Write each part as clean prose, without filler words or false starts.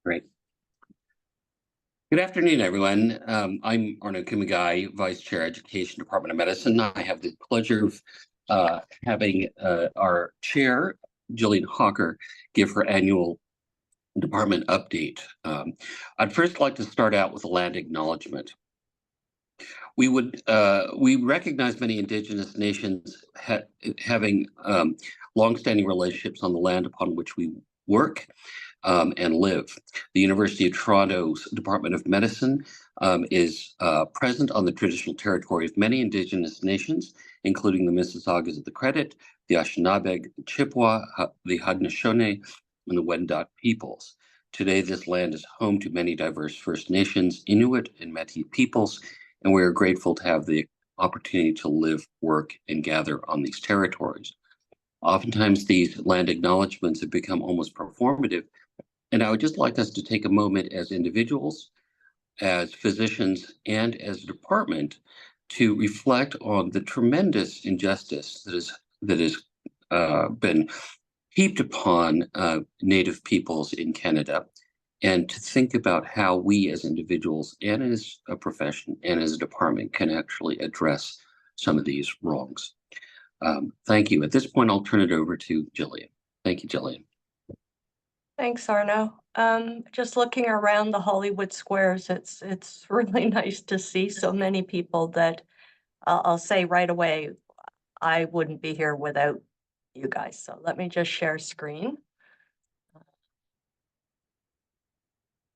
Great. Good afternoon, everyone. I'm Arno Kumagai, Vice Chair, Education, Department of Medicine. I have the pleasure of having our chair, Gillian Hawker, give her annual department update. I'd first like to start out with a land acknowledgement. We recognize many Indigenous nations having longstanding relationships on the land upon which we work and live. The University of Toronto's Department of Medicine is present on the traditional territory of many Indigenous nations, including the Mississaugas of the Credit, the Anishinaabe, the Chippewa, the Haudenosaunee, and the Wendat peoples. Today, this land is home to many diverse First Nations, Inuit, and Métis peoples, and we are grateful to have the opportunity to live, work, and gather on these territories. Oftentimes, these land acknowledgements have become almost performative, and I would just like us to take a moment as individuals, as physicians, and as a department to reflect on the tremendous injustice that has been heaped upon Native peoples in Canada, and to think about how we as individuals and as a profession and as a department can actually address some of these wrongs. Thank you. At this point, I'll turn it over to Gillian. Thank you, Gillian. Thanks, Arno. Just looking around the Hollywood squares, it's really nice to see so many people that I'll say right away, I wouldn't be here without you guys. So let me just share screen.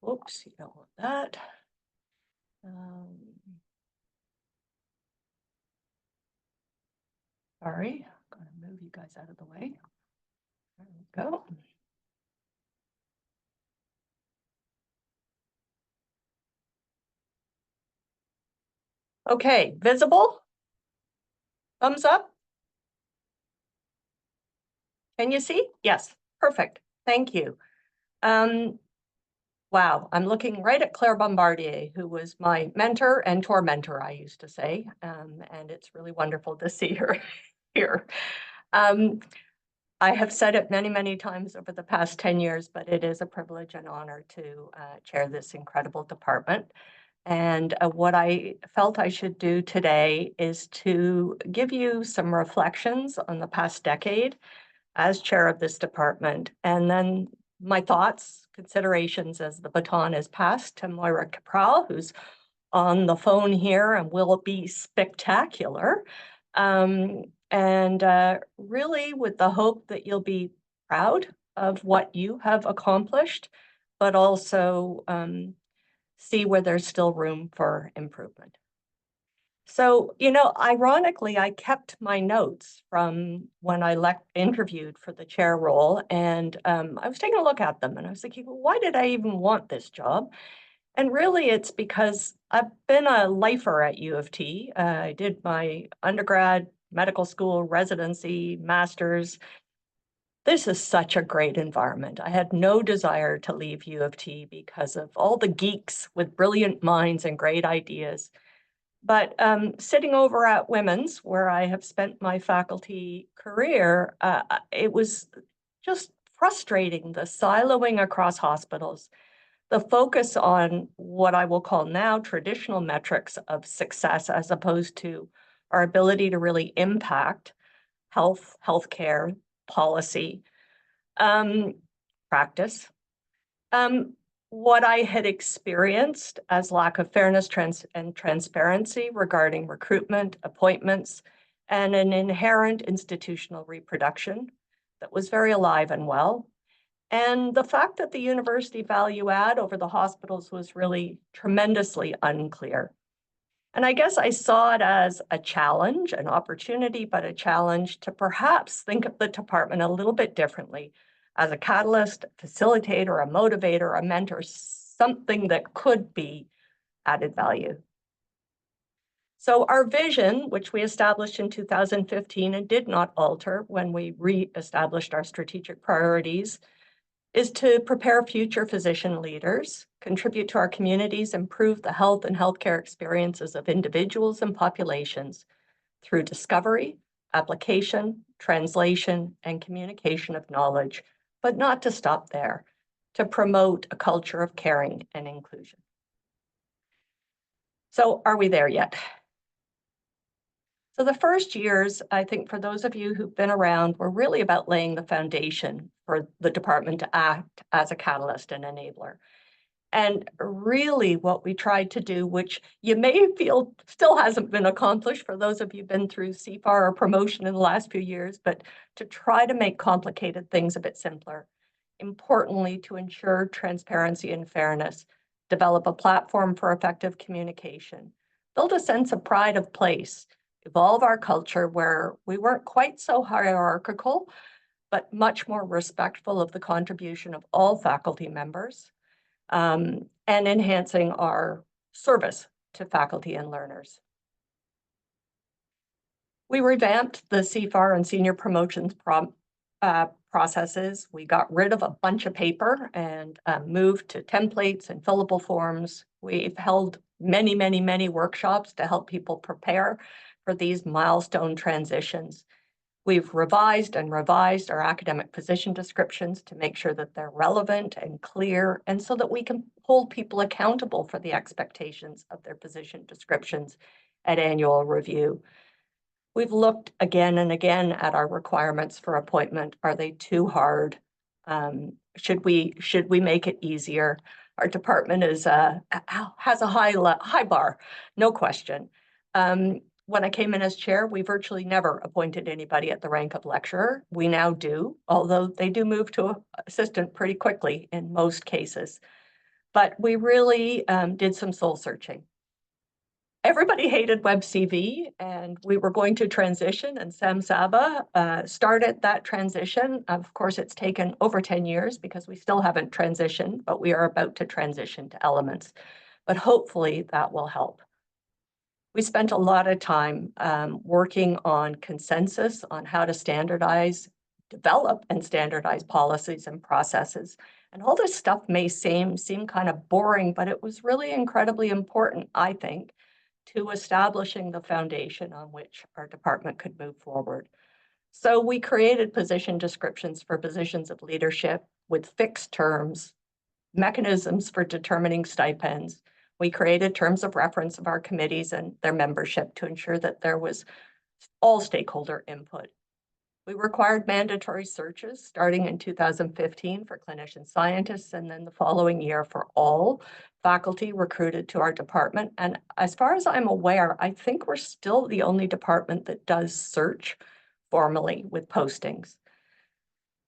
Oops, you don't want that. Sorry, I'm going to move you guys out of the way. There we go. Okay, visible? Thumbs up? Can you see? Yes, perfect. Thank you. Wow, I'm looking right at Claire Bombardier, who was my mentor and tormentor, I used to say, and it's really wonderful to see her here. I have said it many, many times over the past 10 years, but it is a privilege and honor to chair this incredible department. And what I felt I should do today is to give you some reflections on the past decade as chair of this department, and then my thoughts, considerations as the baton is passed to Moira Capral, who's on the phone here and will be spectacular. Really with the hope that you'll be proud of what you have accomplished, but also see where there's still room for improvement. So, ironically, I kept my notes from when I interviewed for the chair role, and I was taking a look at them, and I was thinking, well, why did I even want this job? And really, it's because I've been a lifer at U of T. I did my undergrad, medical school, residency, master's. This is such a great environment. I had no desire to leave U of T because of all the geeks with brilliant minds and great ideas. But sitting over at Women's, where I have spent my faculty career, it was just frustrating, the siloing across hospitals, the focus on what I will call now traditional metrics of success, as opposed to our ability to really impact healthcare, policy, practice. What I had experienced as lack of fairness and transparency regarding recruitment, appointments, and an inherent institutional reproduction that was very alive and well. And the fact that the university value add over the hospitals was really tremendously unclear. And I guess I saw it as a challenge, an opportunity, but a challenge to perhaps think of the department a little bit differently, as a catalyst, facilitator, a motivator, a mentor, something that could be added value. So our vision, which we established in 2015 and did not alter when we re-established our strategic priorities, is to prepare future physician leaders, contribute to our communities, improve the health and healthcare experiences of individuals and populations through discovery, application, translation, and communication of knowledge, but not to stop there, to promote a culture of caring and inclusion. So are we there yet? So the first years, I think for those of you who've been around, were really about laying the foundation for the department to act as a catalyst and enabler. And really what we tried to do, which you may feel still hasn't been accomplished for those of you who've been through CFAR or promotion in the last few years, but to try to make complicated things a bit simpler. Importantly, to ensure transparency and fairness, develop a platform for effective communication, build a sense of pride of place, evolve our culture where we weren't quite so hierarchical, but much more respectful of the contribution of all faculty members, and enhancing our service to faculty and learners. We revamped the CFAR and senior promotions processes. We got rid of a bunch of paper and moved to templates and fillable forms. We've held many, many, many workshops to help people prepare for these milestone transitions. We've revised and revised our academic position descriptions to make sure that they're relevant and clear, and so that we can hold people accountable for the expectations of their position descriptions at annual review. We've looked again and again at our requirements for appointment. Are they too hard? Should we make it easier? Our department has a high bar, no question. When I came in as chair, we virtually never appointed anybody at the rank of lecturer. We now do, although they do move to assistant pretty quickly in most cases. But we really did some soul searching. Everybody hated WebCV, and we were going to transition, and Sam Saba started that transition. Of course, it's taken over 10 years because we still haven't transitioned, but we are about to transition to Elements. But hopefully that will help. We spent a lot of time working on consensus on how to standardize, develop and standardize policies and processes. And all this stuff may seem kind of boring, but it was really incredibly important, I think, to establishing the foundation on which our department could move forward. So we created position descriptions for positions of leadership with fixed terms, mechanisms for determining stipends. We created terms of reference of our committees and their membership to ensure that there was all stakeholder input. We required mandatory searches starting in 2015 for clinician scientists, and then the following year for all faculty recruited to our department. And as far as I'm aware, I think we're still the only department that does search formally with postings.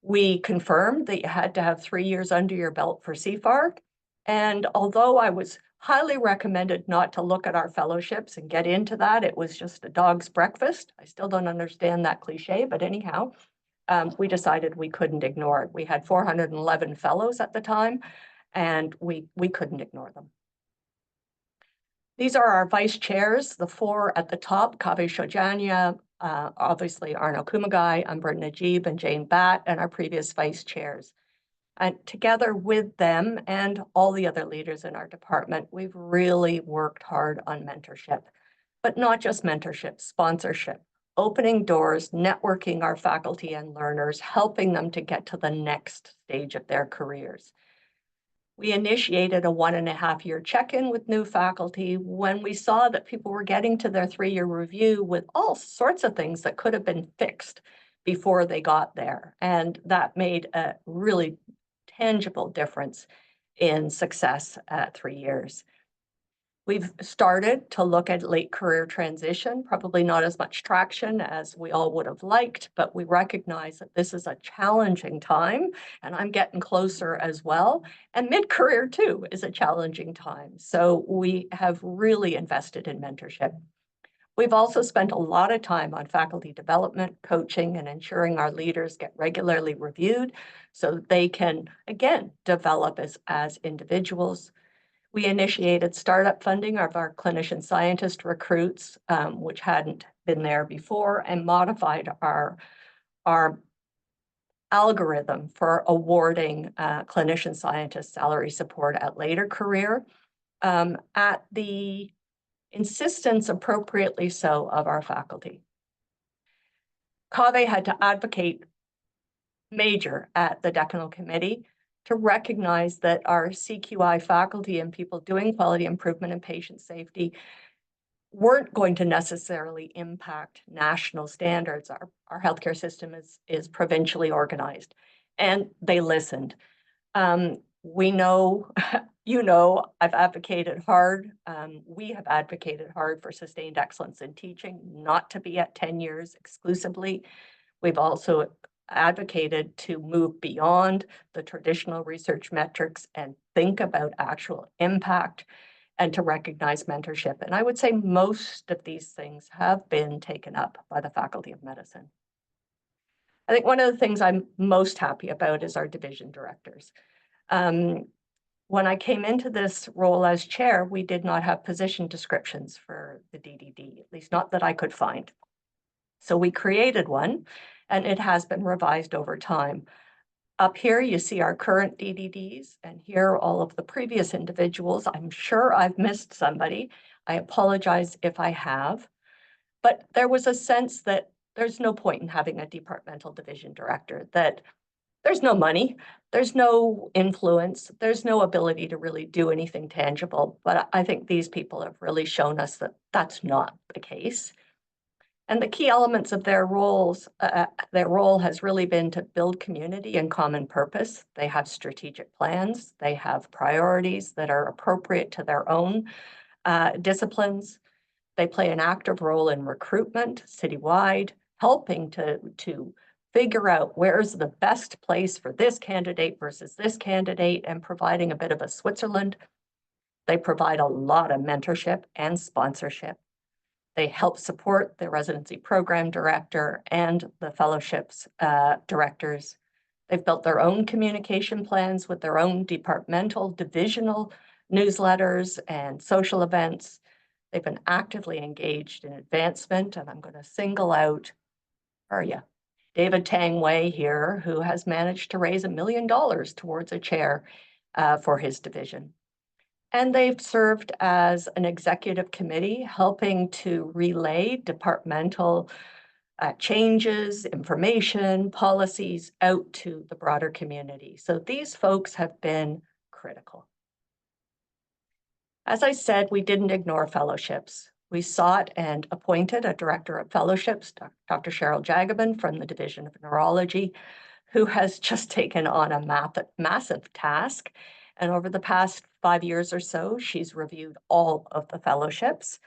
We confirmed that you had to have 3 years under your belt for CFAR. And although I was highly recommended not to look at our fellowships and get into that, it was just a dog's breakfast. I still don't understand that cliche, but anyhow, we decided we couldn't ignore it. We had 411 fellows at the time, and we couldn't ignore them. These are our vice chairs, the four at the top: Kaveh Shojania, obviously Arno Kumagai, Umber Najib, and Jane Batt, and our previous vice chairs. And together with them and all the other leaders in our department, we've really worked hard on mentorship, but not just mentorship, sponsorship, opening doors, networking our faculty and learners, helping them to get to the next stage of their careers. We initiated a 1.5-year check-in with new faculty when we saw that people were getting to their 3-year review with all sorts of things that could have been fixed before they got there. And that made a really tangible difference in success at 3 years. We've started to look at late career transition, probably not as much traction as we all would have liked, but we recognize that this is a challenging time, and I'm getting closer as well. And mid-career too is a challenging time. So we have really invested in mentorship. We've also spent a lot of time on faculty development, coaching, and ensuring our leaders get regularly reviewed so that they can, again, develop as individuals. We initiated startup funding of our clinician scientist recruits, which hadn't been there before, and modified our algorithm for awarding clinician scientist salary support at later career at the insistence, appropriately so, of our faculty. Kaveh had to advocate major at the decanal committee to recognize that our CQI faculty and people doing quality improvement and patient safety weren't going to necessarily impact national standards. Our healthcare system is provincially organized, and they listened. We know, you know, I've advocated hard. We have advocated hard for sustained excellence in teaching, not to be at 10 years exclusively. We've also advocated to move beyond the traditional research metrics and think about actual impact and to recognize mentorship. And I would say most of these things have been taken up by the Faculty of Medicine. I think one of the things I'm most happy about is our division directors. When I came into this role as chair, we did not have position descriptions for the DDD, at least not that I could find. So we created one, and it has been revised over time. Up here, you see our current DDDs, and here are all of the previous individuals. I'm sure I've missed somebody. I apologize if I have. But there was a sense that there's no point in having a departmental division director, that there's no money, there's no influence, there's no ability to really do anything tangible. But I think these people have really shown us that that's not the case. And the key elements of their role has really been to build community and common purpose. They have strategic plans. They have priorities that are appropriate to their own disciplines. They play an active role in recruitment citywide, helping to figure out where's the best place for this candidate versus this candidate, and providing a bit of a Switzerland. They provide a lot of mentorship and sponsorship. They help support the residency program director and the fellowships directors. They've built their own communication plans with their own departmental, divisional newsletters and social events. They've been actively engaged in advancement, and I'm going to single out, David Tang Wei here, who has managed to raise $1 million towards a chair for his division. And they've served as an executive committee, helping to relay departmental changes, information, policies out to the broader community. So these folks have been critical. As I said, we didn't ignore fellowships. We sought and appointed a director of fellowships, Dr. Cheryl Jagabin from the Division of Neurology, who has just taken on a massive task. And over the past 5 years or so, she's reviewed all of the fellowships.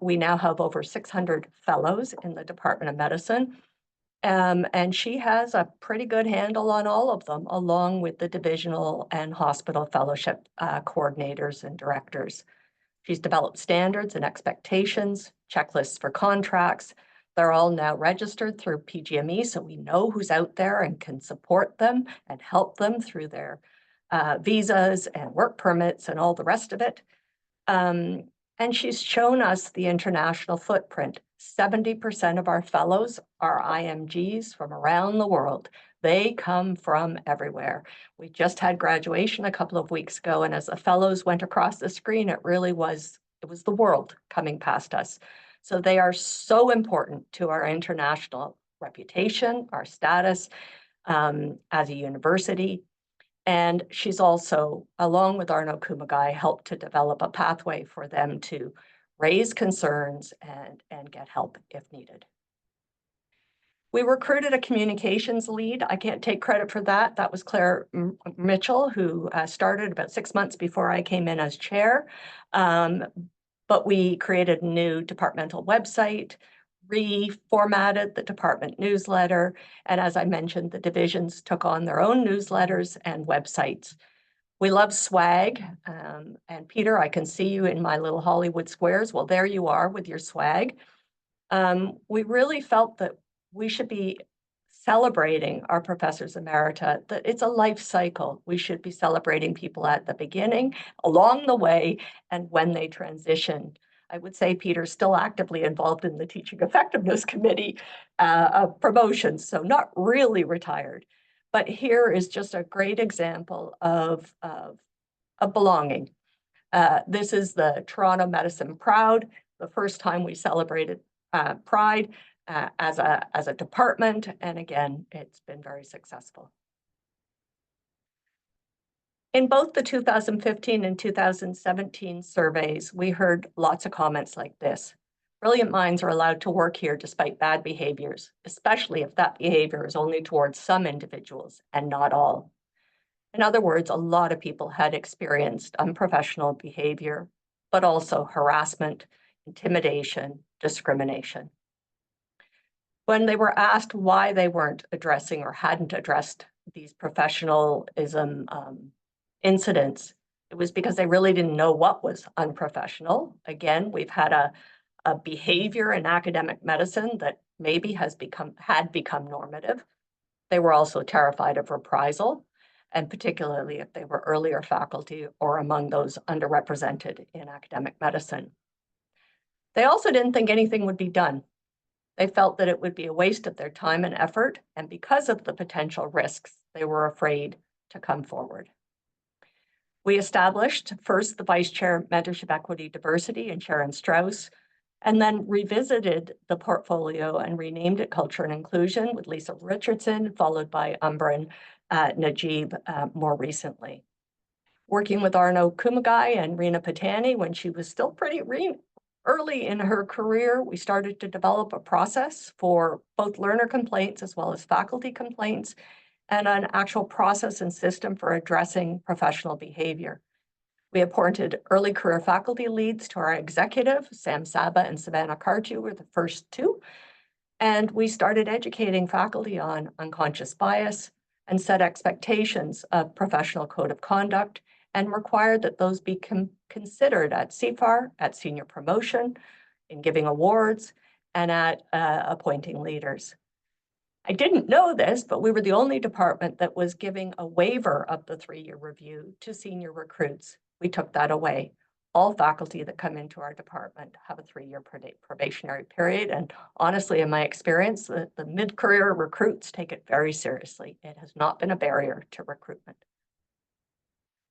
We now have over 600 fellows in the Department of Medicine. And she has a pretty good handle on all of them, along with the divisional and hospital fellowship coordinators and directors. She's developed standards and expectations, checklists for contracts. They're all now registered through PGME, so we know who's out there and can support them and help them through their visas and work permits and all the rest of it. And she's shown us the international footprint. 70% of our fellows are IMGs from around the world. They come from everywhere. We just had graduation a couple of weeks ago, and as the fellows went across the screen, it was the world coming past us. So they are so important to our international reputation, our status as a university. And she's also, along with Arno Kumagai, helped to develop a pathway for them to raise concerns and get help if needed. We recruited a communications lead. I can't take credit for that. That was Claire Mitchell, who started about 6 months before I came in as chair. But we created a new departmental website, reformatted the department newsletter, and as I mentioned, the divisions took on their own newsletters and websites. We love swag, and Peter, I can see you in my little Hollywood squares. Well, there you are with your swag. We really felt that we should be celebrating our professors emerita, that it's a life cycle. We should be celebrating people at the beginning, along the way, and when they transition. I would say Peter's still actively involved in the Teaching Effectiveness Committee of promotions, so not really retired. But here is just a great example of belonging. This is the Toronto Medicine Proud, the first time we celebrated Pride as a department, and again, it's been very successful. In both the 2015 and 2017 surveys, we heard lots of comments like this. Brilliant minds are allowed to work here despite bad behaviors, especially if that behavior is only towards some individuals and not all. In other words, a lot of people had experienced unprofessional behavior, but also harassment, intimidation, discrimination. When they were asked why they weren't addressing or hadn't addressed these professionalism incidents, it was because they really didn't know what was unprofessional. Again, we've had a behavior in academic medicine that maybe had become normative. They were also terrified of reprisal, and particularly if they were earlier faculty or among those underrepresented in academic medicine. They also didn't think anything would be done. They felt that it would be a waste of their time and effort, and because of the potential risks, they were afraid to come forward. We established first the Vice Chair Mentorship Equity Diversity in Sharon Strauss, and then revisited the portfolio and renamed it Culture and Inclusion with Lisa Richardson, followed by Umbra and Najib more recently. Working with Arno Kumagai and Rina Patani when she was still pretty early in her career, we started to develop a process for both learner complaints as well as faculty complaints, and an actual process and system for addressing professional behavior. We appointed early career faculty leads to our executive. Sam Saba and Savannah Karchu were the first two. And we started educating faculty on unconscious bias and set expectations of professional code of conduct and required that those be considered at CFAR, at senior promotion, in giving awards, and at appointing leaders. I didn't know this, but we were the only department that was giving a waiver of the 3-year review to senior recruits. We took that away. All faculty that come into our department have a 3-year probationary period. And honestly, in my experience, the mid-career recruits take it very seriously. It has not been a barrier to recruitment.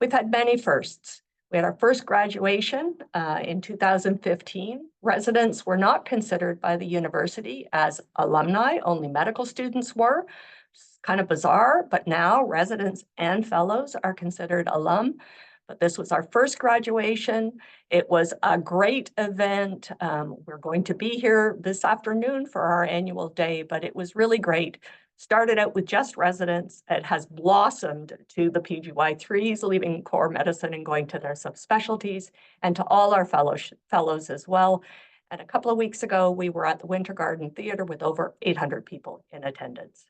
We've had many firsts. We had our first graduation in 2015. Residents were not considered by the university as alumni, only medical students were. It's kind of bizarre, but now residents and fellows are considered alum. But this was our first graduation. It was a great event. We're going to be here this afternoon for our annual day, but it was really great. Started out with just residents. It has blossomed to the PGY3s, leaving core medicine and going to their subspecialties, and to all our fellows as well. And a couple of weeks ago, we were at the Winter Garden Theatre with over 800 people in attendance.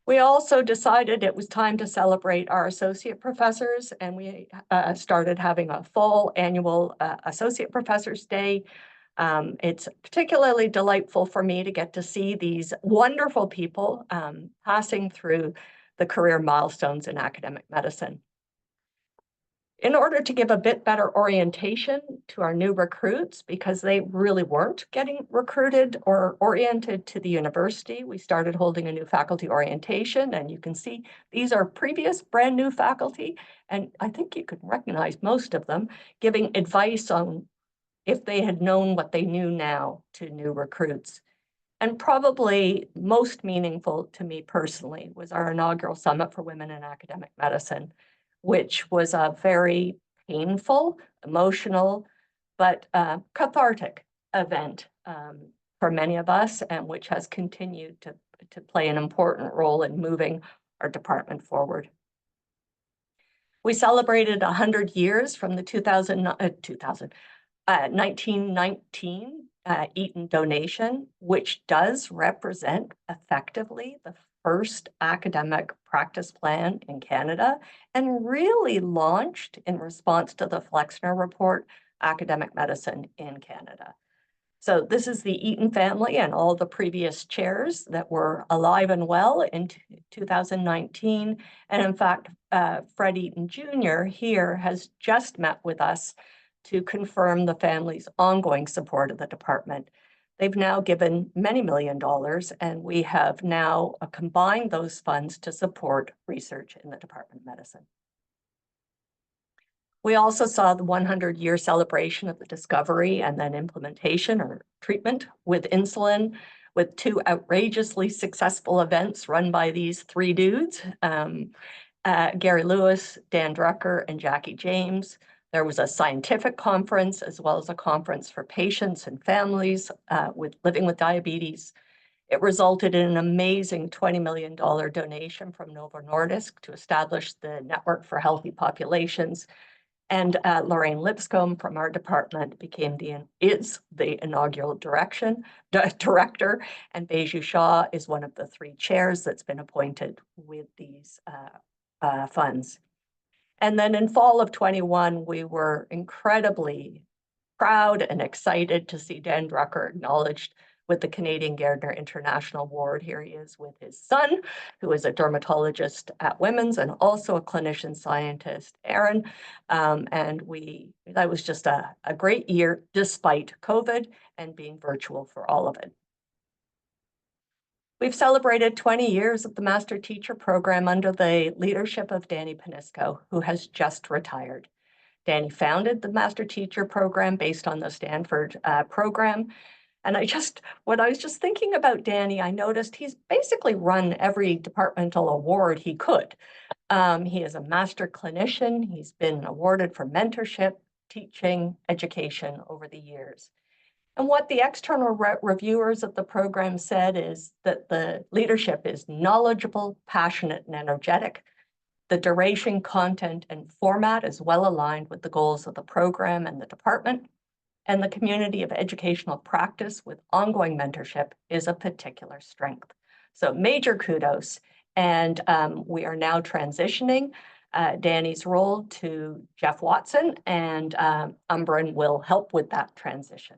We also decided it was time to celebrate our associate professors, and we started having a full annual Associate Professors Day. It's particularly delightful for me to get to see these wonderful people passing through the career milestones in academic medicine. In order to give a bit better orientation to our new recruits, because they really weren't getting recruited or oriented to the university, we started holding a new faculty orientation, and you can see these are previous brand new faculty, and I think you can recognize most of them, giving advice on if they had known what they knew now to new recruits. And probably most meaningful to me personally was our inaugural Summit for Women in Academic Medicine, which was a very painful, emotional, but cathartic event for many of us, and which has continued to play an important role in moving our department forward. We celebrated 100 years from the 1919 Eaton donation, which does represent effectively the first academic practice plan in Canada and really launched in response to the Flexner Report, Academic Medicine in Canada. So this is the Eaton family and all the previous chairs that were alive and well in 2019. And in fact, Fred Eaton Jr. here has just met with us to confirm the family's ongoing support of the department. They've now given many $1 million, and we have now combined those funds to support research in the Department of Medicine. We also saw the 100-year celebration of the discovery and then implementation or treatment with insulin, with 2 outrageously successful events run by these 3 dudes. Gary Lewis, Dan Drucker, and Jackie James. There was a scientific conference as well as a conference for patients and families living with diabetes. It resulted in an amazing $20 million donation from Novo Nordisk to establish the Network for Healthy Populations. And Lorraine Lipscomb from our department is the inaugural director, and Beju Shah is one of the 3 chairs that's been appointed with these funds. And then in fall of 21, we were incredibly proud and excited to see Dan Drucker acknowledged with the Canadian Gairdner International Award. Here he is with his son, who is a dermatologist at Women's and also a clinician scientist, Aaron. That was just a great year despite COVID and being virtual for all of it. We've celebrated 20 years of the Master Teacher Program under the leadership of Danny Panisco, who has just retired. Danny founded the Master Teacher Program based on the Stanford program. And when I was just thinking about Danny, I noticed he's basically run every departmental award he could. He is a master clinician. He's been awarded for mentorship, teaching, education over the years. And what the external reviewers of the program said is that the leadership is knowledgeable, passionate, and energetic. The duration, content, and format is well aligned with the goals of the program and the department. And the community of educational practice with ongoing mentorship is a particular strength. So major kudos. And we are now transitioning Danny's role to Jeff Watson, and Umbrin will help with that transition.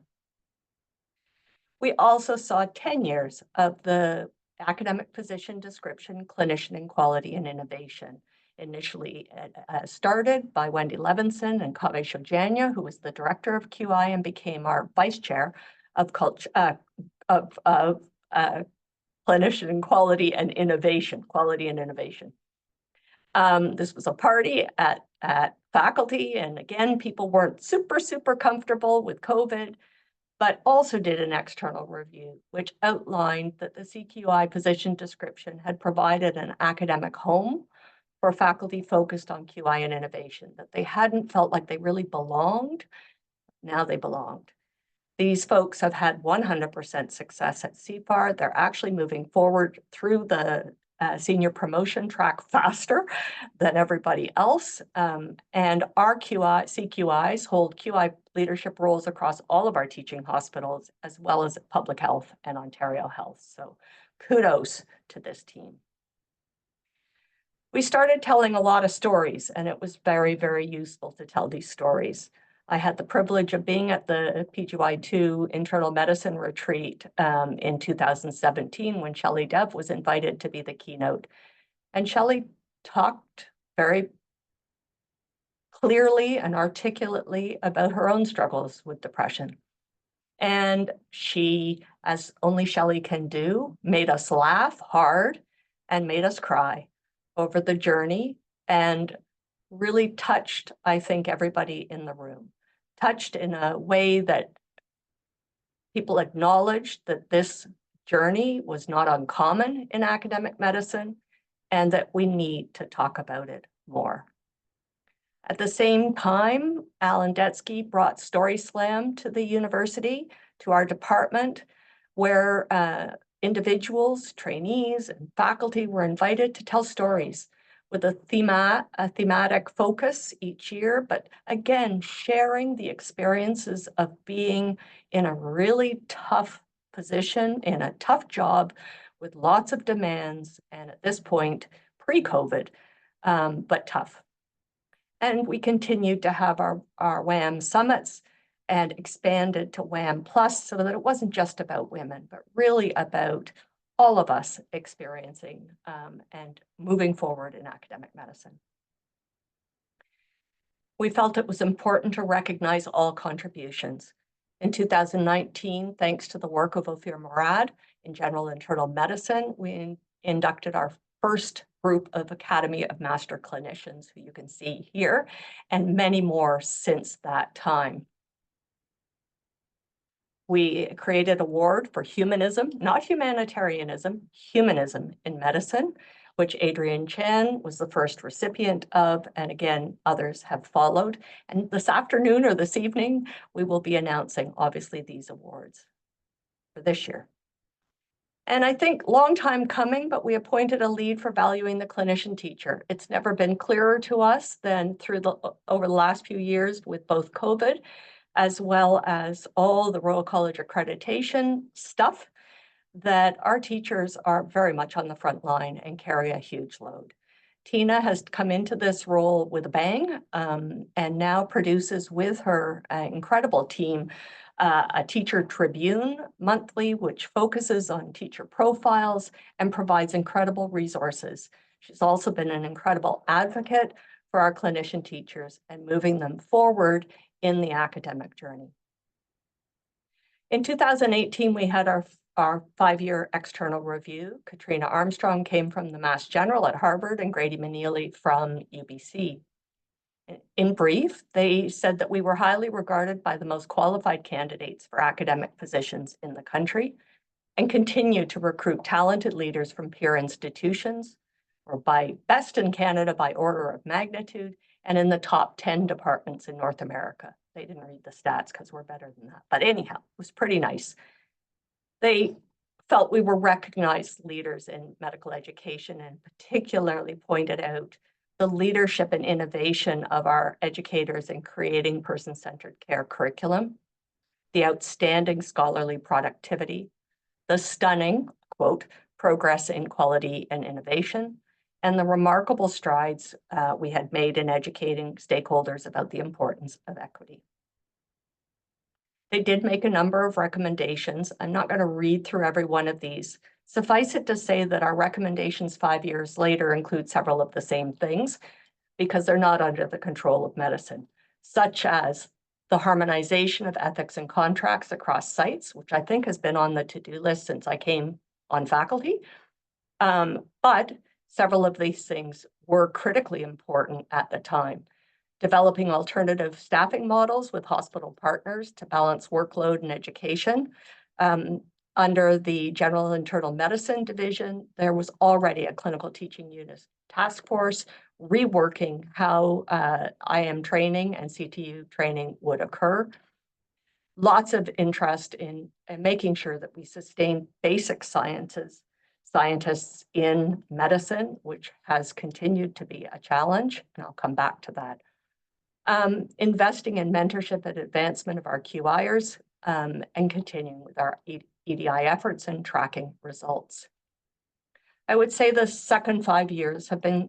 We also saw 10 years of the academic position description, clinician in quality and innovation. Initially started by Wendy Levinson and Kaveh Shojanya, who was the director of QI and became our vice chair of clinician in quality and innovation. This was a party at faculty, and again, people weren't super comfortable with COVID, but also did an external review, which outlined that the CQI position description had provided an academic home for faculty focused on QI and innovation, that they hadn't felt like they really belonged. Now they belonged. These folks have had 100% success at CFAR. They're actually moving forward through the senior promotion track faster than everybody else. And our CQIs hold QI leadership roles across all of our teaching hospitals, as well as Public Health and Ontario Health. So kudos to this team. We started telling a lot of stories, and it was very useful to tell these stories. I had the privilege of being at the PGY2 internal medicine retreat in 2017 when Shelley Dev was invited to be the keynote. And Shelley talked very clearly and articulately about her own struggles with depression. And she, as only Shelley can do, made us laugh hard and made us cry over the journey, and really touched, I think, everybody in the room. Touched in a way that people acknowledged that this journey was not uncommon in academic medicine, and that we need to talk about it more. At the same time, Alan Detsky brought Story Slam to the university, to our department, where individuals, trainees, and faculty were invited to tell stories with a thematic focus each year, but again, sharing the experiences of being in a really tough position, in a tough job, with lots of demands, and at this point, pre-COVID, but tough. And we continued to have our WAM summits and expanded to WAM Plus, so that it wasn't just about women, but really about all of us experiencing and moving forward in academic medicine. We felt it was important to recognize all contributions. In 2019, thanks to the work of Ophir Murad in general internal medicine, we inducted our first group of Academy of Master Clinicians, who you can see here, and many more since that time. We created an award for humanism, not humanitarianism, humanism in medicine, which Adrienne Chan was the first recipient of, and again, others have followed. And this afternoon or this evening, we will be announcing, obviously, these awards for this year. And I think long time coming, but we appointed a lead for valuing the clinician teacher. It's never been clearer to us than over the last few years with both COVID, as well as all the Royal College accreditation stuff, that our teachers are very much on the front line and carry a huge load. Tina has come into this role with a bang, and now produces with her incredible team a teacher tribune monthly, which focuses on teacher profiles and provides incredible resources. She's also been an incredible advocate for our clinician teachers and moving them forward in the academic journey. In 2018, we had our 5-year external review. Katrina Armstrong came from the Mass General at Harvard and Grady Maneely from UBC. In brief, they said that we were highly regarded by the most qualified candidates for academic positions in the country and continue to recruit talented leaders from peer institutions. We're by best in Canada by order of magnitude and in the top 10 departments in North America. They didn't read the stats because we're better than that. But anyhow, it was pretty nice. They felt we were recognized leaders in medical education and particularly pointed out the leadership and innovation of our educators in creating person-centered care curriculum, the outstanding scholarly productivity, the stunning, quote, progress in quality and innovation, and the remarkable strides we had made in educating stakeholders about the importance of equity. They did make a number of recommendations. I'm not going to read through every one of these. Suffice it to say that our recommendations 5 years later include several of the same things because they're not under the control of medicine, such as the harmonization of ethics and contracts across sites, which I think has been on the to-do list since I came on faculty. But several of these things were critically important at the time. Developing alternative staffing models with hospital partners to balance workload and education. Under the General Internal Medicine Division, there was already a clinical teaching unit task force reworking how IM training and CTU training would occur. Lots of interest in making sure that we sustain basic scientists in medicine, which has continued to be a challenge, and I'll come back to that. Investing in mentorship and advancement of our QIers, and continuing with our EDI efforts and tracking results. I would say the second 5 years have been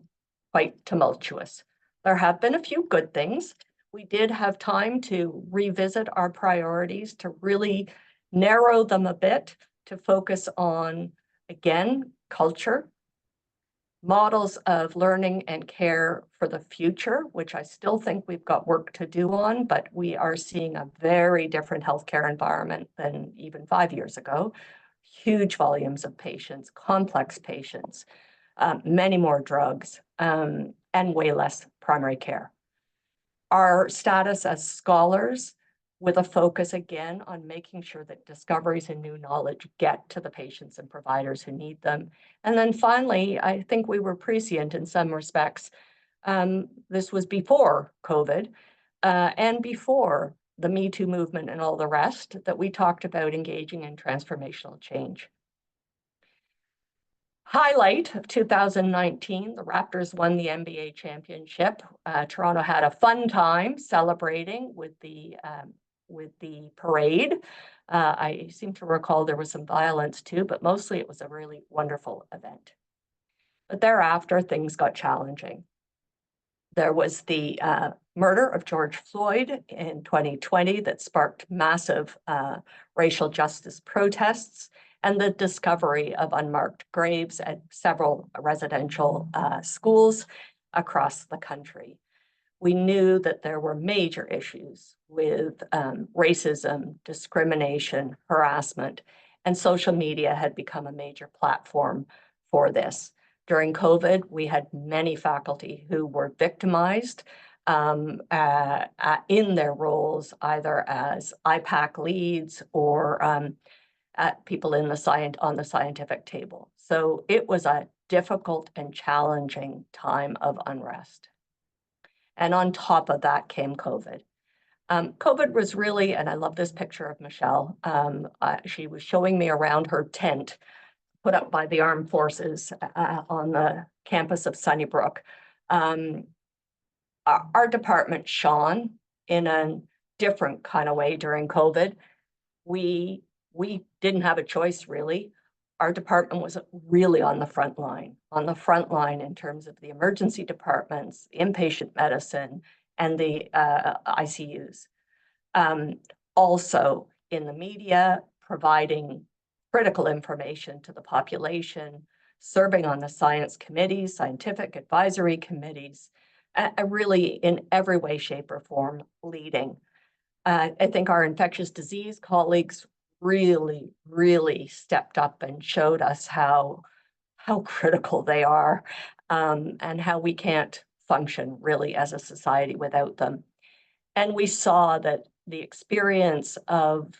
quite tumultuous. There have been a few good things. We did have time to revisit our priorities, to really narrow them a bit, to focus on, again, culture, models of learning and care for the future, which I still think we've got work to do on, but we are seeing a very different healthcare environment than even 5 years ago. Huge volumes of patients, complex patients, many more drugs, and way less primary care. Our status as scholars, with a focus again on making sure that discoveries and new knowledge get to the patients and providers who need them. And then finally, I think we were prescient in some respects. This was before COVID and before the Me Too movement and all the rest, that we talked about engaging in transformational change. Highlight of 2019, the Raptors won the NBA championship. Toronto had a fun time celebrating with the parade. I seem to recall there was some violence too, but mostly it was a really wonderful event. But thereafter, things got challenging. There was the murder of George Floyd in 2020 that sparked massive racial justice protests, and the discovery of unmarked graves at several residential schools across the country. We knew that there were major issues with racism, discrimination, harassment, and social media had become a major platform for this. During COVID, we had many faculty who were victimized in their roles, either as IPAC leads or people in on the scientific table. So it was a difficult and challenging time of unrest. And on top of that came COVID. COVID was really, and I love this picture of Michelle. She was showing me around her tent put up by the Armed Forces on the campus of Sunnybrook. Our department shone in a different kind of way during COVID. We didn't have a choice, really. Our department was really on the front line in terms of the emergency departments, inpatient medicine, and the ICUs. Also in the media, providing critical information to the population, serving on the science committees, scientific advisory committees, really in every way, shape, or form leading. I think our infectious disease colleagues really stepped up and showed us how critical they are, and how we can't function really as a society without them. And we saw that the experience of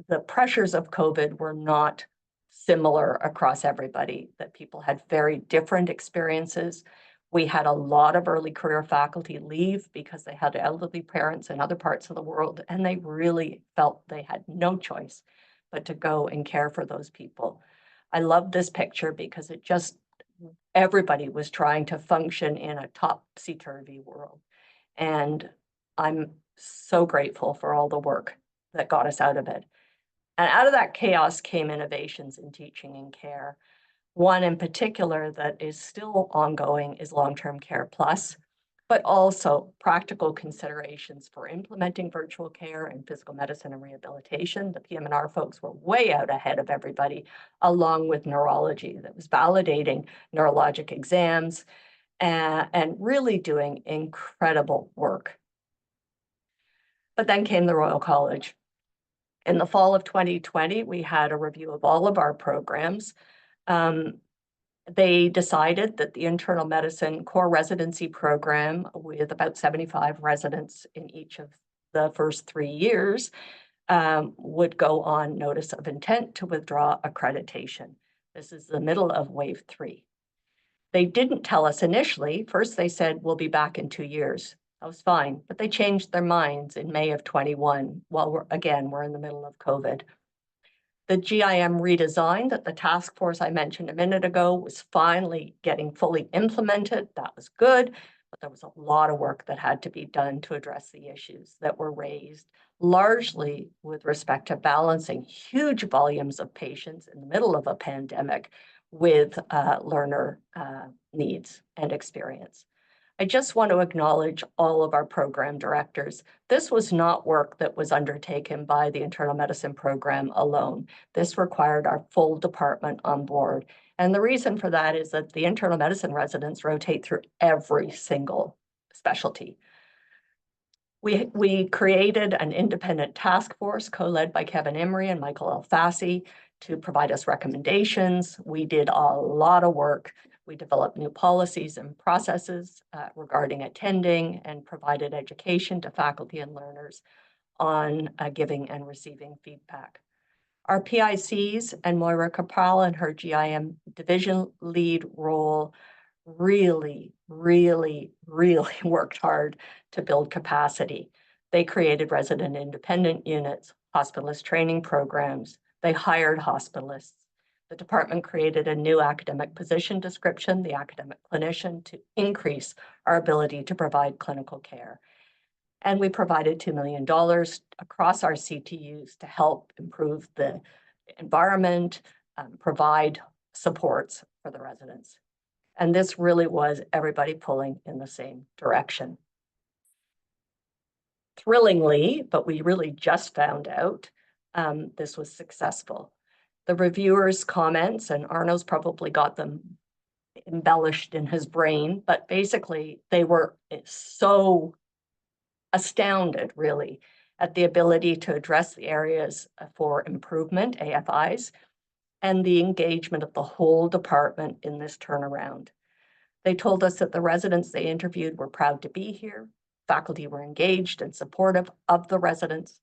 the pressures of COVID were not similar across everybody, that people had very different experiences. We had a lot of early career faculty leave because they had elderly parents in other parts of the world, and they really felt they had no choice but to go and care for those people. I love this picture because it just, everybody was trying to function in a topsy-turvy world. And I'm so grateful for all the work that got us out of it. And out of that chaos came innovations in teaching and care. One in particular that is still ongoing is Long-Term Care Plus, but also practical considerations for implementing virtual care and physical medicine and rehabilitation. The PM&R folks were way out ahead of everybody, along with neurology that was validating neurologic exams and really doing incredible work. But then came the Royal College. In the fall of 2020, we had a review of all of our programs. They decided that the internal medicine core residency program, with about 75 residents in each of the first 3 years, would go on notice of intent to withdraw accreditation. This is the middle of wave 3. They didn't tell us initially. First, they said, we'll be back in 2 years. That was fine, but they changed their minds in May of 21, while we're in the middle of COVID. The GIM redesign that the task force I mentioned a minute ago was finally getting fully implemented. That was good, but there was a lot of work that had to be done to address the issues that were raised, largely with respect to balancing huge volumes of patients in the middle of a pandemic with learner needs and experience. I just want to acknowledge all of our program directors. This was not work that was undertaken by the internal medicine program alone. This required our full department on board. And the reason for that is that the internal medicine residents rotate through every single specialty. We created an independent task force co-led by Kevin Emery and Michael Alfasi to provide us recommendations. We did a lot of work. We developed new policies and processes regarding attending and provided education to faculty and learners on giving and receiving feedback. Our PICs and Moira Capral and her GIM division lead role really worked hard to build capacity. They created resident independent units, hospitalist training programs. They hired hospitalists. The department created a new academic position description, the academic clinician, to increase our ability to provide clinical care. And we provided $2 million across our CTUs to help improve the environment, provide supports for the residents. And this really was everybody pulling in the same direction. Thrillingly, but we really just found out, this was successful. The reviewers' comments, and Arno's probably got them embellished in his brain, but basically they were so astounded, really, at the ability to address the areas for improvement, AFIs, and the engagement of the whole department in this turnaround. They told us that the residents they interviewed were proud to be here, faculty were engaged and supportive of the residents,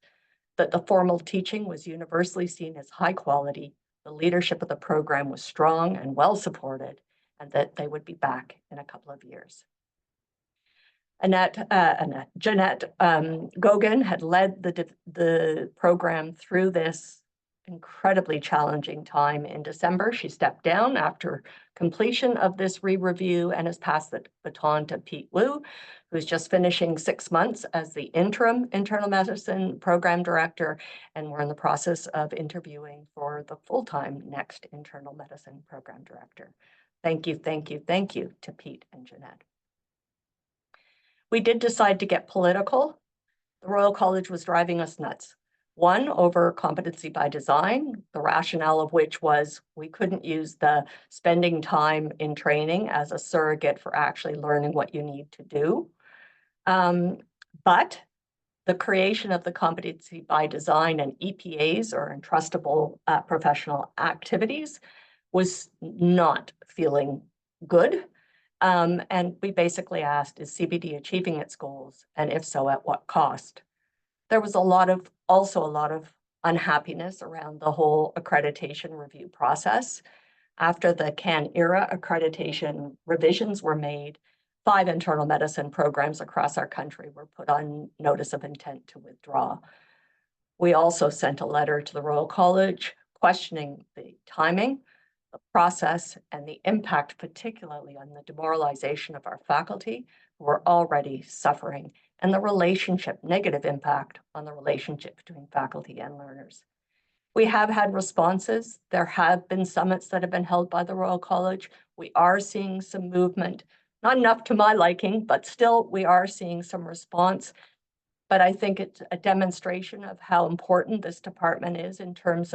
that the formal teaching was universally seen as high quality, the leadership of the program was strong and well supported, and that they would be back in a couple of years. Jeanette Gogan had led the program through this incredibly challenging time. In December, she stepped down after completion of this re-review and has passed the baton to Pete Wu, who's just finishing 6 months as the interim internal medicine program director, and we're in the process of interviewing for the full-time next internal medicine program director. Thank you, thank you, thank you to Pete and Jeanette. We did decide to get political. The Royal College was driving us nuts. One, over competency by design, the rationale of which was we couldn't use the spending time in training as a surrogate for actually learning what you need to do. But the creation of the competency by design and EPAs, or entrustable professional activities, was not feeling good. And we basically asked, is CBD achieving its goals? And if so, at what cost? There was also a lot of unhappiness around the whole accreditation review process. After the CAN era accreditation revisions were made, 5 internal medicine programs across our country were put on notice of intent to withdraw. We also sent a letter to the Royal College questioning the timing, the process, and the impact, particularly on the demoralization of our faculty who are already suffering, and the negative impact on the relationship between faculty and learners. We have had responses. There have been summits that have been held by the Royal College. We are seeing some movement, not enough to my liking, but still we are seeing some response. But I think it's a demonstration of how important this department is in terms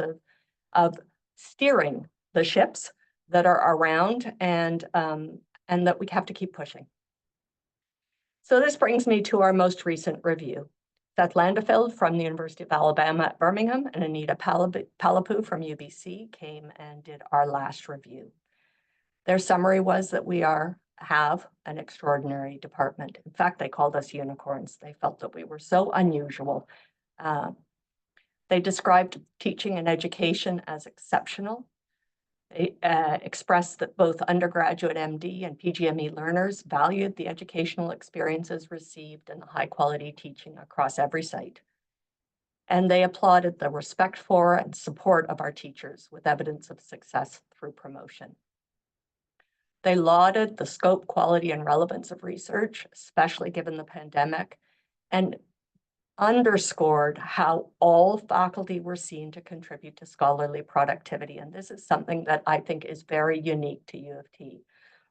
of steering the ships that are around, and that we have to keep pushing. So this brings me to our most recent review. Seth Landefeld from the University of Alabama at Birmingham and Anita Palapu from UBC came and did our last review. Their summary was that we have an extraordinary department. In fact, they called us unicorns. They felt that we were so unusual. They described teaching and education as exceptional. They expressed that both undergraduate MD and PGME learners valued the educational experiences received and the high quality teaching across every site. And they applauded the respect for and support of our teachers with evidence of success through promotion. They lauded the scope, quality, and relevance of research, especially given the pandemic, and underscored how all faculty were seen to contribute to scholarly productivity. And this is something that I think is very unique to U of T.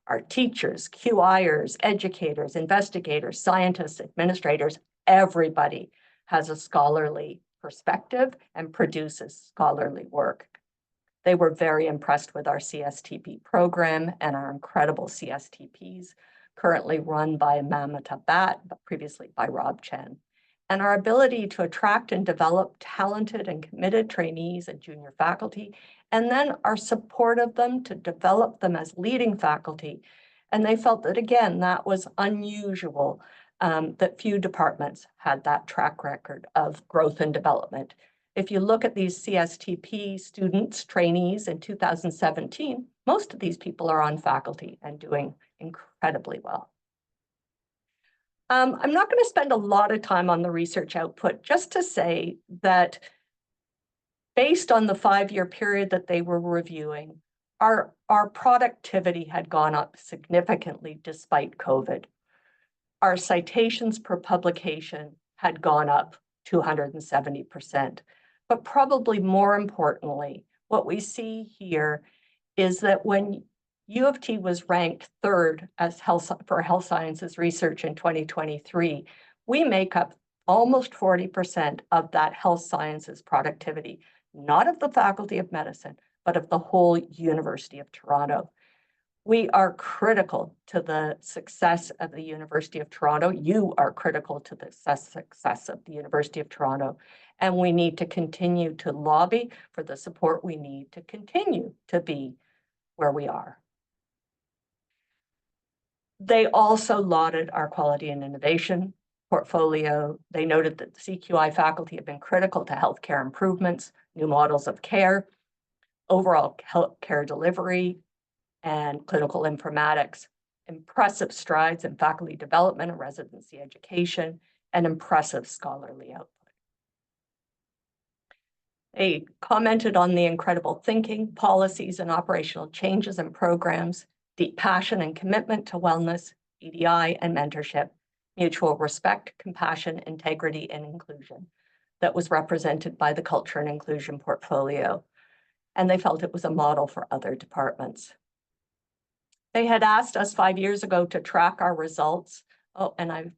Our teachers, QIers, educators, investigators, scientists, administrators, everybody has a scholarly perspective and produces scholarly work. They were very impressed with our CSTP program and our incredible CSTPs, currently run by Mamata Bhatt, but previously by Rob Chen. And our ability to attract and develop talented and committed trainees and junior faculty, and then our support of them to develop them as leading faculty. And they felt that, again, that was unusual, that few departments had that track record of growth and development. If you look at these CSTP students, trainees in 2017, most of these people are on faculty and doing incredibly well. I'm not going to spend a lot of time on the research output, just to say that based on the 5-year period that they were reviewing, our productivity had gone up significantly despite COVID. Our citations per publication had gone up 270%. But probably more importantly, what we see here is that when U of T was ranked 3rd as for health sciences research in 2023, we make up almost 40% of that health sciences productivity, not of the Faculty of Medicine, but of the whole University of Toronto. We are critical to the success of the University of Toronto. You are critical to the success of the University of Toronto. And we need to continue to lobby for the support we need to continue to be where we are. They also lauded our quality and innovation portfolio. They noted that the CQI faculty have been critical to healthcare improvements, new models of care, overall healthcare delivery, and clinical informatics, impressive strides in faculty development and residency education, and impressive scholarly output. They commented on the incredible thinking, policies, and operational changes and programs, deep passion and commitment to wellness, EDI, and mentorship, mutual respect, compassion, integrity, and inclusion that was represented by the culture and inclusion portfolio. And they felt it was a model for other departments. They had asked us 5 years ago to track our results. Oh, and I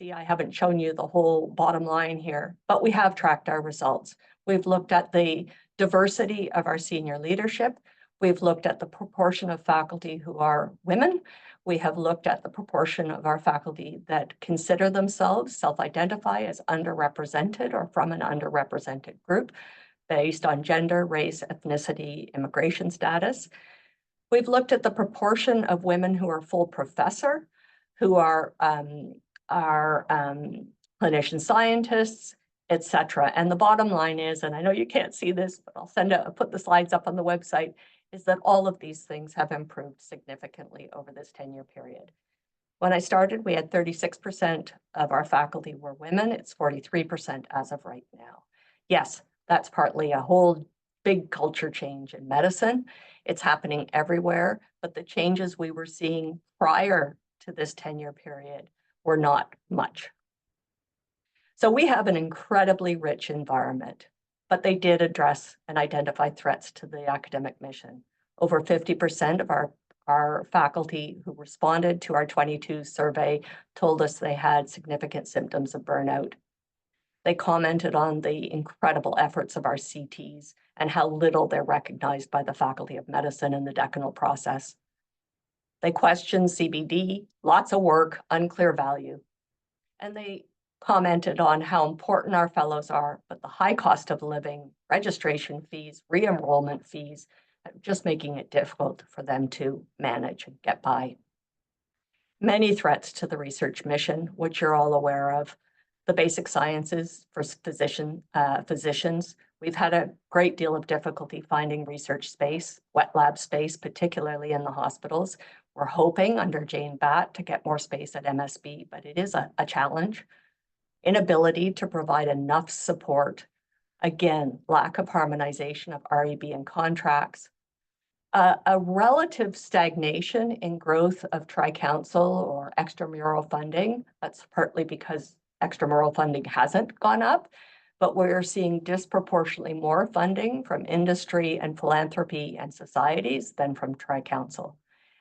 haven't shown you the whole bottom line here, but we have tracked our results. We've looked at the diversity of our senior leadership. We've looked at the proportion of faculty who are women. We have looked at the proportion of our faculty that consider themselves, self-identify as underrepresented or from an underrepresented group based on gender, race, ethnicity, immigration status. We've looked at the proportion of women who are full professor, who are clinician scientists, et cetera. And the bottom line is, and I know you can't see this, but I'll put the slides up on the website, is that all of these things have improved significantly over this 10-year period. When I started, we had 36% of our faculty were women. It's 43% as of right now. Yes, that's partly a whole big culture change in medicine. It's happening everywhere, but the changes we were seeing prior to this 10-year period were not much. So we have an incredibly rich environment, but they did address and identify threats to the academic mission. Over 50% of our faculty who responded to our 22 survey told us they had significant symptoms of burnout. They commented on the incredible efforts of our CTs and how little they're recognized by the Faculty of Medicine in the decanal process. They questioned CBD, lots of work, unclear value. And they commented on how important our fellows are, but the high cost of living, registration fees, re-enrollment fees, just making it difficult for them to manage and get by. Many threats to the research mission, which you're all aware of. The basic sciences for physicians. We've had a great deal of difficulty finding research space, wet lab space, particularly in the hospitals. We're hoping under Jane Batt to get more space at MSB, but it is a challenge. Inability to provide enough support. Again, lack of harmonization of REB and contracts. A relative stagnation in growth of tri-council or extramural funding. That's partly because extramural funding hasn't gone up, but we're seeing disproportionately more funding from industry and philanthropy and societies than from tri-council.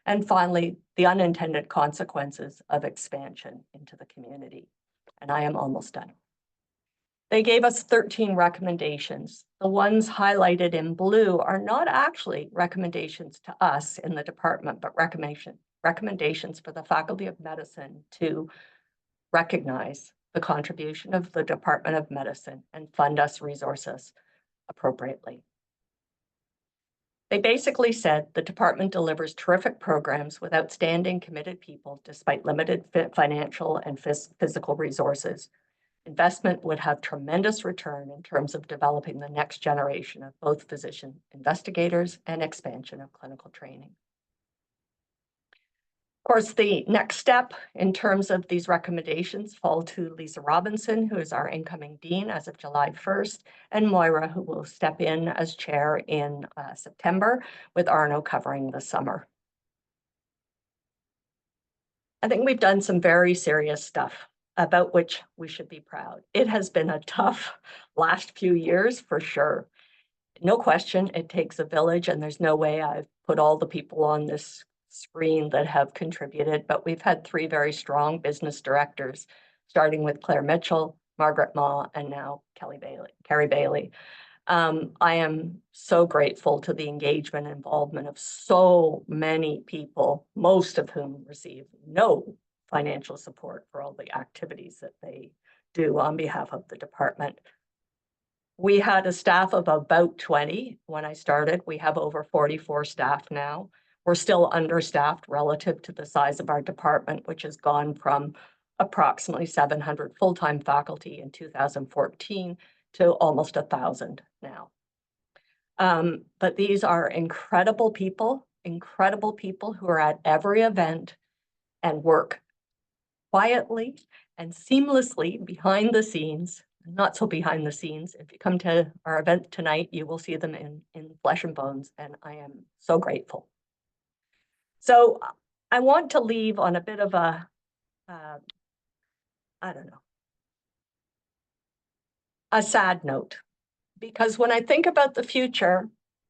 And finally, the unintended consequences of expansion into the community. And I am almost done. They gave us 13 recommendations. The ones highlighted in blue are not actually recommendations to us in the department, but recommendations for the Faculty of Medicine to recognize the contribution of the Department of Medicine and fund us resources appropriately. They basically said the department delivers terrific programs with outstanding committed people despite limited financial and physical resources. Investment would have tremendous return in terms of developing the next generation of both physician investigators and expansion of clinical training. Of course, the next step in terms of these recommendations fall to Lisa Robinson, who is our incoming dean as of July 1st, and Moira, who will step in as chair in September, with Arno covering the summer. I think we've done some very serious stuff about which we should be proud. It has been a tough last few years for sure. No question, it takes a village, and there's no way I've put all the people on this screen that have contributed, but we've had 3 very strong business directors, starting with Claire Mitchell, Margaret Ma, and now Carrie Bailey. I am so grateful to the engagement and involvement of so many people, most of whom receive no financial support for all the activities that they do on behalf of the department. We had a staff of about 20 when I started. We have over 44 staff now. We're still understaffed relative to the size of our department, which has gone from approximately 700 full-time faculty in 2014 to almost 1,000 now. But these are incredible people. incredible people who are at every event and work quietly and seamlessly behind the scenes, not so behind the scenes. If you come to our event tonight, you will see them in flesh and bones, and I am so grateful. So I want to leave on a bit of a, I don't know, a sad note, because when I think about the future,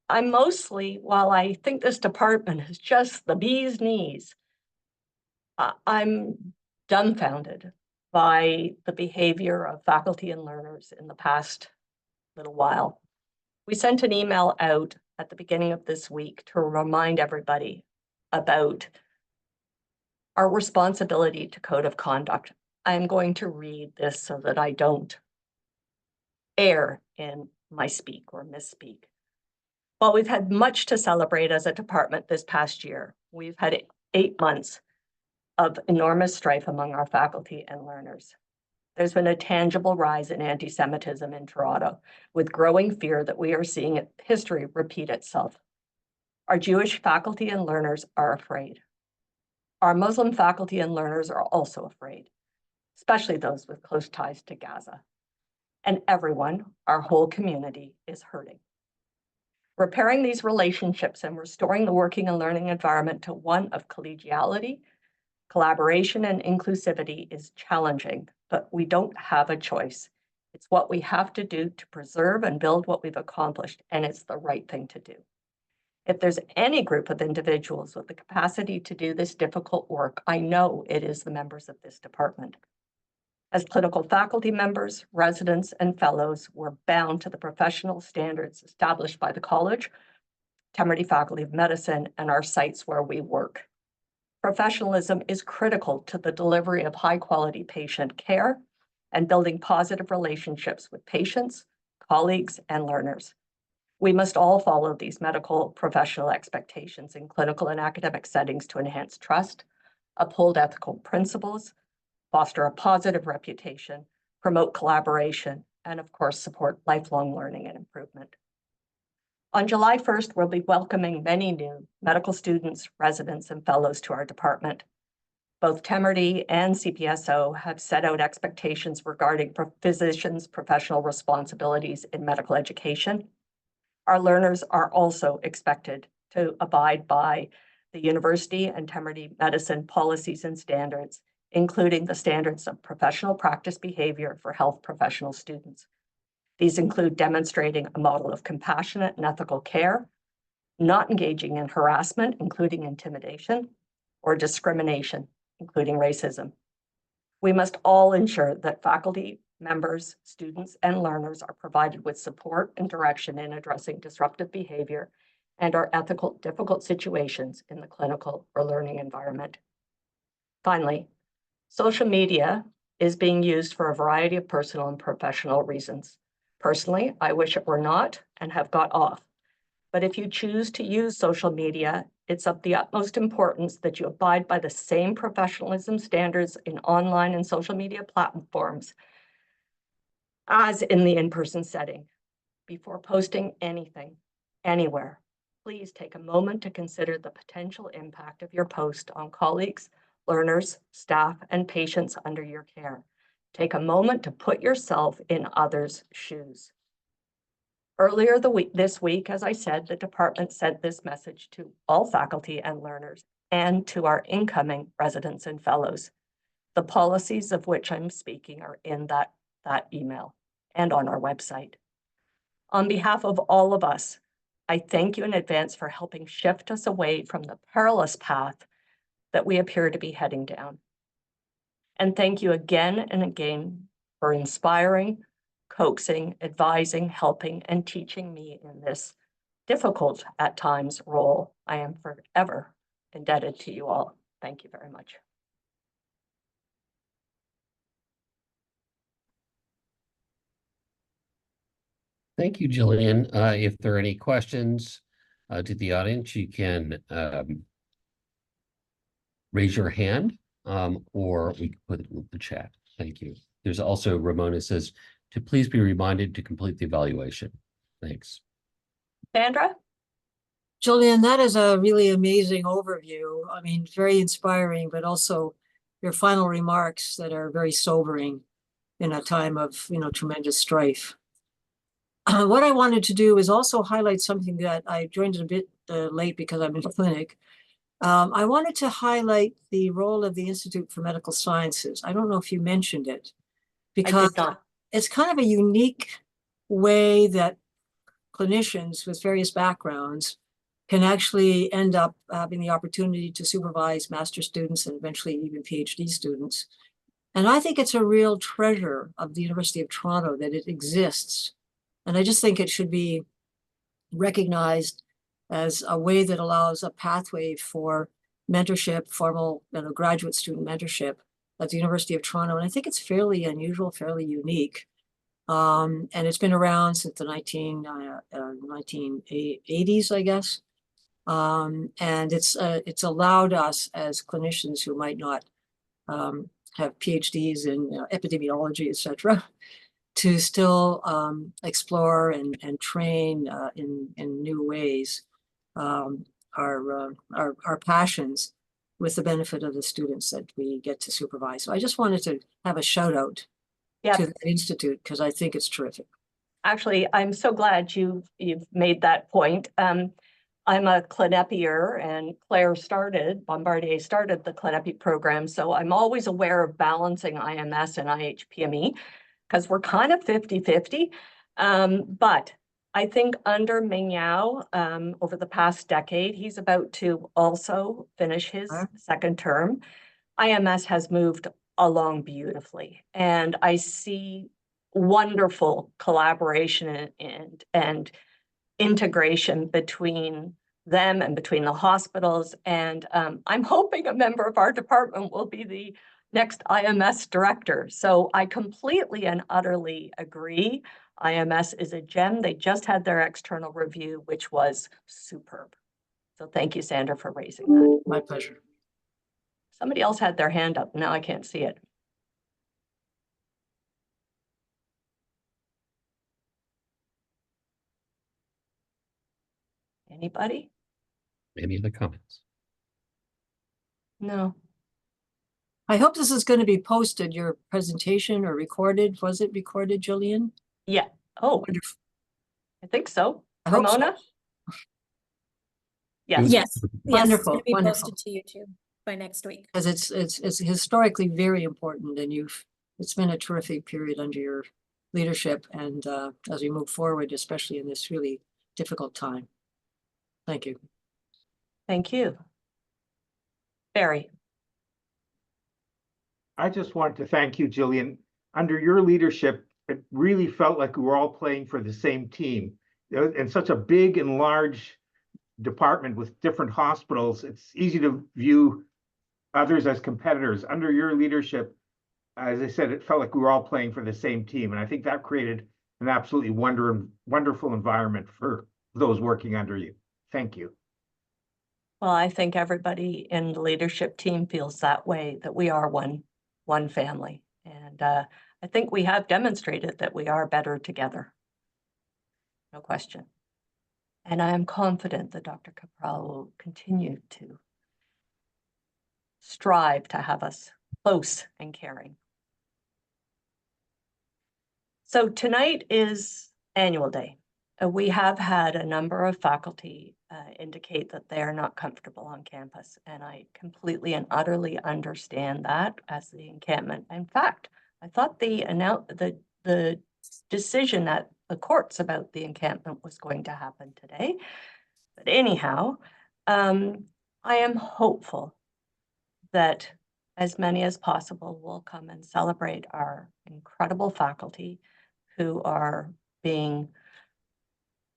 I'm mostly, while I think this department is just the bee's knees, I'm dumbfounded by the behavior of faculty and learners in the past little while. We sent an email out at the beginning of this week to remind everybody about our responsibility to code of conduct. I'm going to read this so that I don't err in my speak or misspeak. While we've had much to celebrate as a department this past year, we've had 8 months of enormous strife among our faculty and learners. There's been a tangible rise in anti-Semitism in Toronto, with growing fear that we are seeing history repeat itself. Our Jewish faculty and learners are afraid. Our Muslim faculty and learners are also afraid, especially those with close ties to Gaza. And everyone, our whole community, is hurting. Repairing these relationships and restoring the working and learning environment to one of collegiality, collaboration, and inclusivity is challenging, but we don't have a choice. It's what we have to do to preserve and build what we've accomplished, and it's the right thing to do. If there's any group of individuals with the capacity to do this difficult work, I know it is the members of this department. As clinical faculty members, residents, and fellows, we're bound to the professional standards established by the college, Temerity Faculty of Medicine, and our sites where we work. Professionalism is critical to the delivery of high-quality patient care and building positive relationships with patients, colleagues, and learners. We must all follow these medical professional expectations in clinical and academic settings to enhance trust, uphold ethical principles, foster a positive reputation, promote collaboration, and of course, support lifelong learning and improvement. On July 1st, we'll be welcoming many new medical students, residents, and fellows to our department. Both Temerity and CPSO have set out expectations regarding physicians' professional responsibilities in medical education. Our learners are also expected to abide by the university and Temerity medicine policies and standards, including the standards of professional practice behavior for health professional students. These include demonstrating a model of compassionate and ethical care, not engaging in harassment, including intimidation, or discrimination, including racism. We must all ensure that faculty, members, students, and learners are provided with support and direction in addressing disruptive behavior and our ethical difficult situations in the clinical or learning environment. Finally, social media is being used for a variety of personal and professional reasons. Personally, I wish it were not and have got off. But if you choose to use social media, it's of the utmost importance that you abide by the same professionalism standards in online and social media platforms as in the in-person setting. Before posting anything, anywhere, please take a moment to consider the potential impact of your post on colleagues, learners, staff, and patients under your care. Take a moment to put yourself in others' shoes. Earlier this week, as I said, the department sent this message to all faculty and learners and to our incoming residents and fellows. The policies of which I'm speaking are in that email and on our website. On behalf of all of us, I thank you in advance for helping shift us away from the perilous path that we appear to be heading down. And thank you again and again for inspiring, coaxing, advising, helping, and teaching me in this difficult at times role. I am forever indebted to you all. Thank you very much. Thank you, Gillian. If there are any questions to the audience, you can raise your hand or we can put it in the chat. Thank you. There's also Ramona says to please be reminded to complete the evaluation. Thanks. Sandra? Gillian, that is a really amazing overview. I mean, very inspiring, but also your final remarks that are very sobering in a time of, tremendous strife. What I wanted to do is also highlight something that I joined a bit late because I'm in the clinic. I wanted to highlight the role of the Institute for Medical Sciences. I don't know if you mentioned it, I because did not. it's kind of a unique way that clinicians with various backgrounds can actually end up having the opportunity to supervise master's students and eventually even PhD students. And I think it's a real treasure of the University of Toronto that it exists. And I just think it should be recognized as a way that allows a pathway for mentorship, formal graduate student mentorship at the University of Toronto. And I think it's fairly unusual, fairly unique. And it's been around since the 1980s, I guess. And it's allowed us as clinicians who might not have PhDs in epidemiology, et cetera, to still explore and train in new ways our passions with the benefit of the students that we get to supervise. So I just wanted to have a shout out to the Institute because I think it's terrific. Actually, I'm so glad you've made that point. I'm a clinepier, and Bombardier started the clinepi program, so I'm always aware of balancing IMS and IHPME because we're kind of 50-50. But I think under Ming Yao, over the past decade, he's about to also finish his second term. IMS has moved along beautifully, and I see wonderful collaboration and integration between them and between the hospitals. And I'm hoping a member of our department will be the next IMS director. So I completely and utterly agree. IMS is a gem. They just had their external review, which was superb. So thank you, Sandra, for raising that. My pleasure. Somebody else had their hand up. Now I can't see it. Anybody? Any of the comments? No. I hope this is going to be posted, your presentation, or recorded. Was it recorded, Gillian? Yeah. Oh, Wonderful. I think so. I hope so. Ramona? Yes. Yes. Wonderful, It's gonna be wonderful. posted to YouTube by next week. Because it's historically very important, and it's been a terrific period under your leadership, and as we move forward, especially in this really difficult time. Thank you. Thank you. Barry. I just want to thank you, Gillian. Under your leadership, it really felt like we were all playing for the same team. In such a big and large department with different hospitals, it's easy to view others as competitors. Under your leadership, as I said, it felt like we were all playing for the same team. And I think that created an absolutely wonderful environment for those working under you. Thank you. Well, I think everybody in the leadership team feels that way, that we are one family. And I think we have demonstrated that we are better together. No question. And I am confident that Dr. Capral will continue to strive to have us close and caring. So tonight is annual day. We have had a number of faculty indicate that they are not comfortable on campus, and I completely and utterly understand that as the encampment. In fact, I thought the decision at the courts about the encampment was going to happen today. But anyhow, I am hopeful that as many as possible will come and celebrate our incredible faculty who are being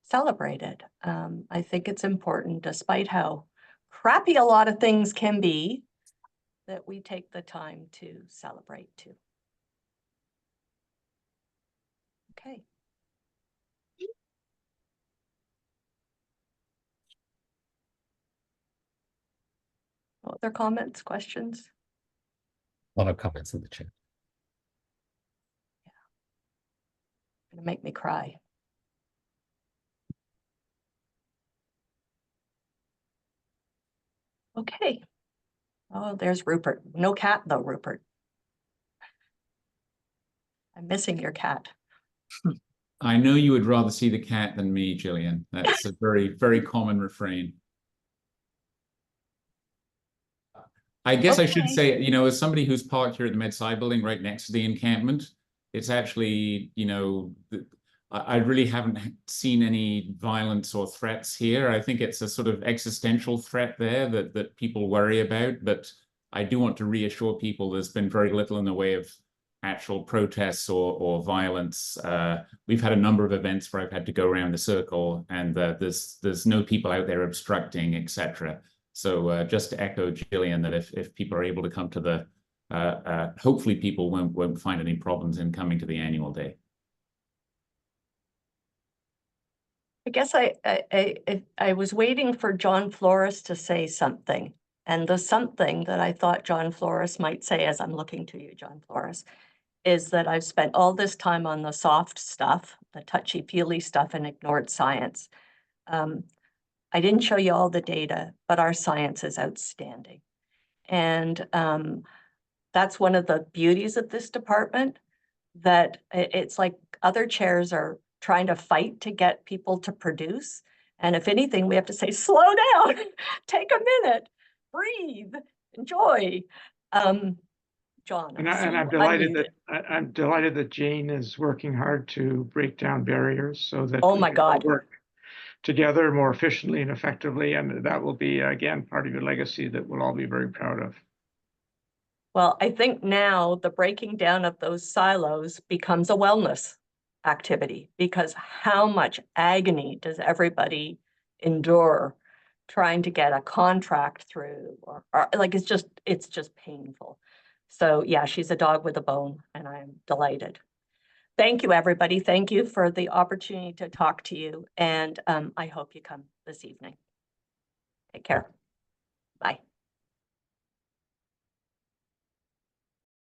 celebrated. I think it's important, despite how crappy a lot of things can be, that we take the time to celebrate too. Okay. Other comments, questions? A lot of comments in the chat. Gonna make me cry. Okay. Oh, there's Rupert. No cat though, Rupert. I'm missing your cat. I know you would rather see the cat than me, Gillian. That's a very, very common refrain. I guess I should Okay. say, you know, as somebody who's parked here at the Med-Sci building right next to the encampment, it's actually, you know, I really haven't seen any violence or threats here. I think it's a sort of existential threat there that people worry about, but I do want to reassure people there's been very little in the way of actual protests or violence. We've had a number of events where I've had to go around the circle, and there's no people out there obstructing, etc. So just to echo Gillian, that if people are able to come to the, hopefully people won't find any problems in coming to the annual day. I guess I was waiting for John Flores to say something. And the something that I thought John Flores might say, as I'm looking to you, John Flores, is that I've spent all this time on the soft stuff, the touchy-feely stuff, and ignored science. I didn't show you all the data, but our science is outstanding. And that's one of the beauties of this department, that it's like other chairs are trying to fight to get people to produce. And if anything, we have to say, slow down, take a minute, breathe, enjoy. John. And I see I'm you delighted unmuted. that I'm delighted that Jane is working hard to break down barriers so that Oh we my can all God. work together more efficiently and effectively. And that will be, again, part of your legacy that we'll all be very proud of. Well, I think now the breaking down of those silos becomes a wellness activity, because how much agony does everybody endure trying to get a contract through, or like it's just painful. So yeah, she's a dog with a bone, and I'm delighted. Thank you, everybody. Thank you for the opportunity to talk to you, and I hope you come this evening. Take care. Bye.